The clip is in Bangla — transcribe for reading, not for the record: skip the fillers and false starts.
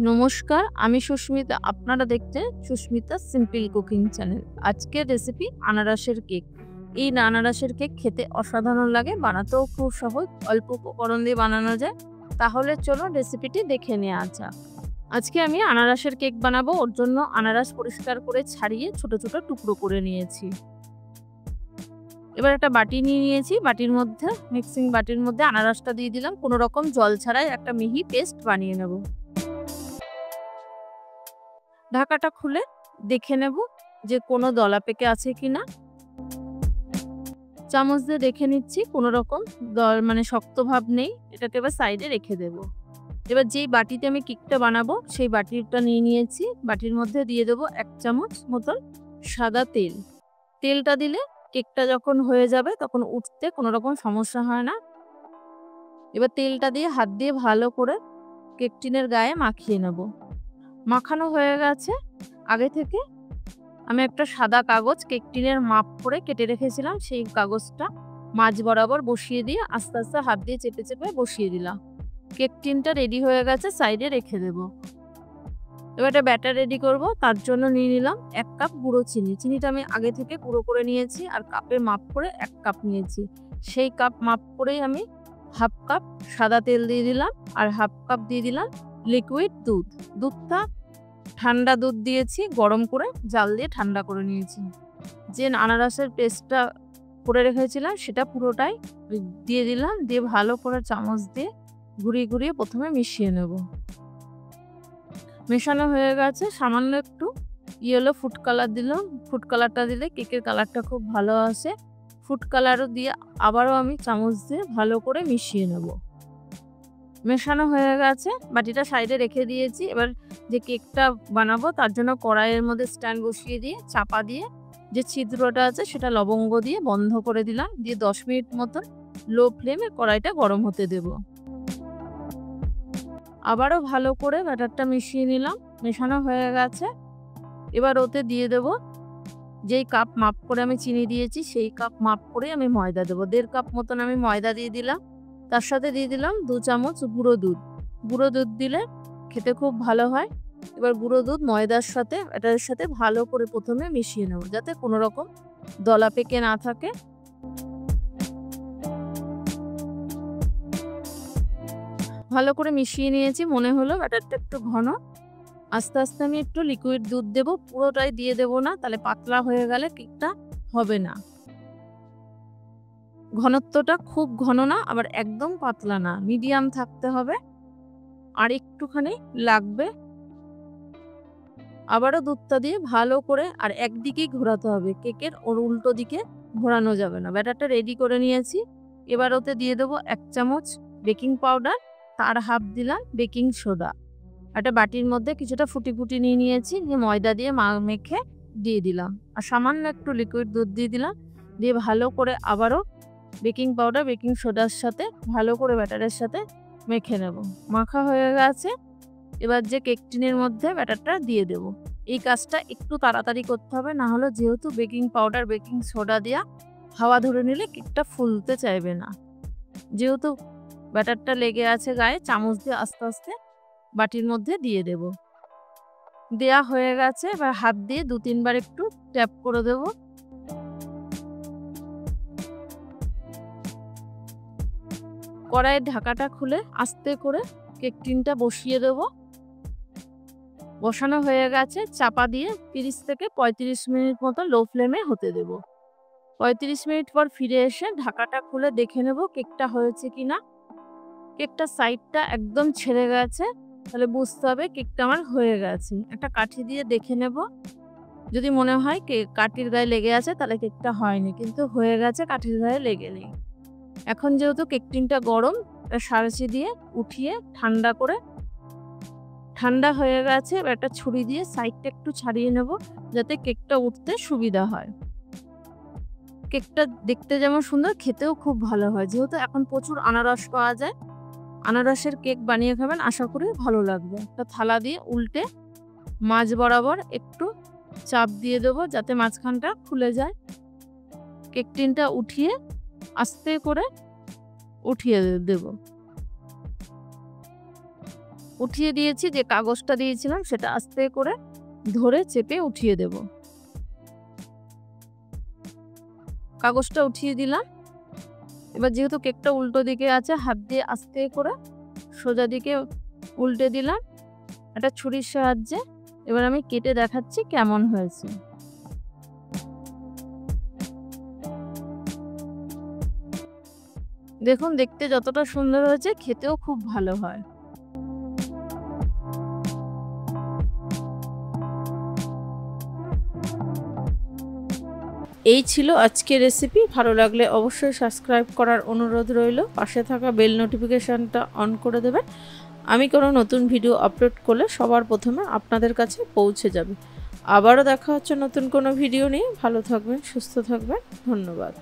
নমস্কার, আমি সুস্মিতা। আপনারা দেখছেন সুস্মিতা সিম্পল কুকিং চ্যানেল। আজকের রেসিপি আনারসের কেক। এই আনারসের কেক খেতে অসাধারণ লাগে, বানাতেও খুব সহজ, অল্প উপকরণ দিয়ে বানানো যায়। তাহলে চলুন রেসিপিটি দেখে নেওয়া যাক। আজকে আমি আনারসের কেক বানাবো। ওর জন্য আনারস পরিষ্কার করে ছাড়িয়ে ছোট ছোট টুকরো করে নিয়েছি। এবার একটা বাটি নিয়ে নিয়েছি, বাটির মধ্যে মিক্সিং বাটির মধ্যে আনারসটা দিয়ে দিলাম। কোনো রকম জল ছাড়াই একটা মিহি পেস্ট বানিয়ে নেব। ঢাকাটা খুলে দেখে নেব যে কোনো দলা পেকে আছে কিনা। চামচ দিয়ে দেখে নিচ্ছি কোনো রকম শক্ত ভাব নেই। এটাকে এবার সাইডে রেখে দেব। এবার যেই বাটিতে আমি কেকটা বানাবো সেই বাটিটা নিয়ে নিয়েছি। বাটির মধ্যে দিয়ে দেবো 1 চামচ মতন সাদা তেল। তেলটা দিলে কেকটা যখন হয়ে যাবে তখন উঠতে কোনো রকম সমস্যা হয় না। এবার তেলটা দিয়ে হাত দিয়ে ভালো করে কেক টিনের গায়ে মাখিয়ে নেব। মাখানো হয়ে গেছে। আগে থেকে আমি একটা সাদা কাগজ কেক টিনের মাপ করে কেটে রেখেছিলাম, সেই কাগজটা মাঝ বরাবর বসিয়ে দিয়ে আস্তে আস্তে হাত দিয়ে চেপে চেপে বসিয়ে দিলাম। কেক টিনটা রেডি হয়ে গেছে, সাইডে রেখে দেব। এবার একটা ব্যাটার রেডি করব। তার জন্য নিয়ে নিলাম 1 কাপ গুঁড়ো চিনি। চিনিটা আমি আগে থেকে গুঁড়ো করে নিয়েছি, আর কাপে মাপ করে 1 কাপ নিয়েছি। সেই কাপ মাপ করেই আমি হাফ কাপ সাদা তেল দিয়ে দিলাম, আর হাফ কাপ দিয়ে দিলাম লিকুইড দুধ। দুধটা ঠান্ডা দুধ দিয়েছি, গরম করে জাল দিয়ে ঠান্ডা করে নিয়েছি। যে আনারসের পেস্টটা করে রেখেছিলাম সেটা পুরোটাই দিয়ে দিলাম, দিয়ে ভালো করে চামচ দিয়ে ঘুরিয়ে ঘুরিয়ে প্রথমে মিশিয়ে নেব। মেশানো হয়ে গেছে। সামান্য একটু ইয়েলো ফুড কালার দিলাম। ফুড কালারটা দিলে কেকের কালারটা খুব ভালো আসে। ফুড কালারও দিয়ে আবারও আমি চামচ দিয়ে ভালো করে মিশিয়ে নেব। মেশানো হয়ে গেছে, বাটিটা সাইডে রেখে দিয়েছি। এবার যে কেকটা বানাবো তার জন্য কড়াইয়ের মধ্যে স্ট্যান্ড বসিয়ে দিয়ে চাপা দিয়ে যে ছিদ্রটা আছে সেটা লবঙ্গ দিয়ে বন্ধ করে দিলাম। দিয়ে 10 মিনিট মতন লো ফ্লেমে কড়াইটা গরম হতে দেব। আবারও ভালো করে ব্যাটারটা মিশিয়ে নিলাম। মেশানো হয়ে গেছে। এবার ওতে দিয়ে দেব যেই কাপ মাপ করে আমি চিনি দিয়েছি সেই কাপ মাপ করে আমি ময়দা দেবো। 1.5 কাপ মতন আমি ময়দা দিয়ে দিলাম। তার সাথে দিয়ে দিলাম 2 চামচ গুঁড়ো দুধ। গুঁড়ো দুধ দিলে খেতে খুব ভালো হয়। এবার গুঁড়ো দুধ ময়দার সাথে ব্যাটারের সাথে ভালো করে প্রথমে মিশিয়ে নেব, যাতে কোনো রকম দলা পেকে না থাকে। ভালো করে মিশিয়ে নিয়েছি। মনে হলো ব্যাটারটা একটু ঘন। আস্তে আস্তে আমি একটু লিকুইড দুধ দেবো, পুরোটাই দিয়ে দেবো না, তাহলে পাতলা হয়ে গেলে কেকটা হবে না। ঘনত্বটা খুব ঘন না, আবার একদম পাতলা না, মিডিয়াম থাকতে হবে। আর একটুখানি লাগবে। আবারও দুধটা দিয়ে ভালো করে আর একদিকেই ঘোরাতে হবে, কেকের ওর উল্টো দিকে ঘোরানো যাবে না। ব্যাটারটা রেডি করে নিয়েছি। এবার ওতে দিয়ে দেবো 1 চামচ বেকিং পাউডার, তার হাফ দিলাম বেকিং সোডা। একটা বাটির মধ্যে কিছুটা ফুটি ফুটি নিয়ে নিয়েছি, নিয়ে ময়দা দিয়ে মেখে দিয়ে দিলাম, আর সামান্য একটু লিকুইড দুধ দিয়ে দিলাম। দিয়ে ভালো করে আবারও বেকিং পাউডার বেকিং সোডার সাথে ভালো করে ব্যাটারের সাথে মেখে নেব। মাখা হয়ে গেছে। এবার যে কেক টিনের মধ্যে ব্যাটারটা দিয়ে দেব। এই কাজটা একটু তাড়াতাড়ি করতে হবে, না হলে যেহেতু বেকিং পাউডার বেকিং সোডা দেওয়া, হাওয়া ধরে নিলে কেকটা ফুলতে চাইবে না। যেহেতু ব্যাটারটা লেগে আছে গায়ে, চামচ দিয়ে আস্তে আস্তে বাটির মধ্যে দিয়ে দেব। দেয়া হয়ে গেছে। এবার হাত দিয়ে 2-3 বার একটু ট্যাপ করে দেব। কড়াইয়ের ঢাকাটা খুলে আস্তে করে কেক টিনটা বসিয়ে দেব। বসানো হয়ে গেছে। চাপা দিয়ে 30 থেকে 35 মিনিট মতো লো ফ্লেমে হতে দেব। 35 মিনিট পর ফিরে এসে ঢাকাটা খুলে দেখে নেব কেকটা হয়েছে কিনা। কেকটা সাইডটা একদম ছেড়ে গেছে, তাহলে বুঝতে হবে কেকটা আমার হয়ে গেছে। একটা কাঠি দিয়ে দেখে নেব। যদি মনে হয় কাঠির গায়ে লেগে আছে তাহলে কেকটা হয়নি, কিন্তু হয়ে গেছে, কাঠির গায়ে লেগে নেই। এখন যেহেতু কেক টিনটা গরম, সাঁড়াশি দিয়ে উঠিয়ে ঠান্ডা হয়ে গেছে। একটা ছুরি দিয়ে সাইডটা একটু ছাড়িয়ে নেব, যাতে কেকটা উঠতে সুবিধা হয়। কেকটা দেখতে যেমন সুন্দর, খেতেও খুব ভালো হয়। যেহেতু এখন প্রচুর আনারস পাওয়া যায়, আনারসের কেক বানিয়ে খাবেন, আশা করি ভালো লাগবে। একটা থালা দিয়ে উল্টে মাঝ বরাবর একটু চাপ দিয়ে দেবো, যাতে মাঝখানটা খুলে যায়। কেক টিনটা উঠিয়ে আস্তে করে উঠিয়ে দেব। উঠিয়ে দিয়েছি, যে কাগজটা দিয়েছিলাম সেটা আস্তে করে ধরে চেপে উঠিয়ে দেব। কাগজটা উঠিয়ে দিলাম। এবার যেহেতু কেকটা উল্টো দিকে আছে, হাত দিয়ে আস্তে করে সোজা দিকে উল্টে দিলাম একটা ছুরির সাহায্যে। এবার আমি কেটে দেখাচ্ছি কেমন হয়েছে। দেখুন দেখতে যতটা সুন্দর হয়েছে, খেতেও খুব ভালো হয়। এই ছিল আজকের রেসিপি। ভালো লাগলে অবশ্যই সাবস্ক্রাইব করার অনুরোধ রইল। পাশে থাকা বেল নোটিফিকেশানটা অন করে দেবেন। আমি কোনো নতুন ভিডিও আপলোড করলে সবার প্রথমে আপনাদের কাছে পৌঁছে যাবে। আবারও দেখা হচ্ছে নতুন কোনো ভিডিও নিয়ে। ভালো থাকবেন, সুস্থ থাকবেন। ধন্যবাদ।